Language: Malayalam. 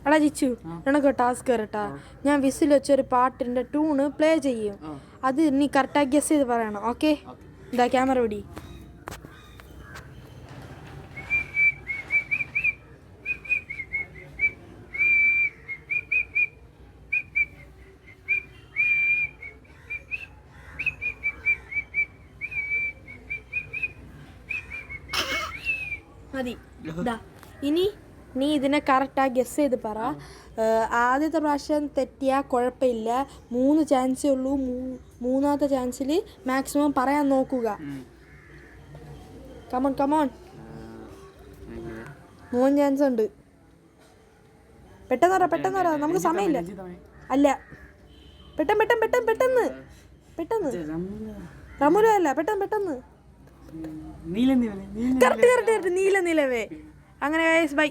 എടാ ജിച്ചു നിനക്ക് ടാസ്ക് തരട്ടാ. ഞാൻ വിസിൽ വെച്ചൊരു പാട്ടിൻ്റെ ട്യൂണ് പ്ലേ ചെയ്യും. അത് നീ കറക്റ്റാಗಿ ഗസ് ചെയ്ത് പറയണം. ഓക്കെ? ഇതാ ക്യാമറ പിടി. മതി. ഇനി നീ ഇതിനെ കറക്റ്റാಗಿ ഗസ് ചെയ്ത് പറ. ആദ്യത്തെ പ്രാവശ്യം തെറ്റിയാൽ കുഴപ്പമില്ല. 3 ചാൻസേ ഉള്ളൂ. മൂന്നാമത്തെ ചാൻസിൽ മാക്സിമം പറയാൻ നോക്കുക. കമോൺ 3 ചാൻസ് ഉണ്ട്. പെട്ടെന്ന് പറ, നമുക്ക് സമയമില്ല. അല്ല, പെട്ടെന്ന് റമുല അല്ല, പെട്ടെന്ന് കറക്റ്റ് നീല നിലവേ. അങ്ങനെ ബൈ.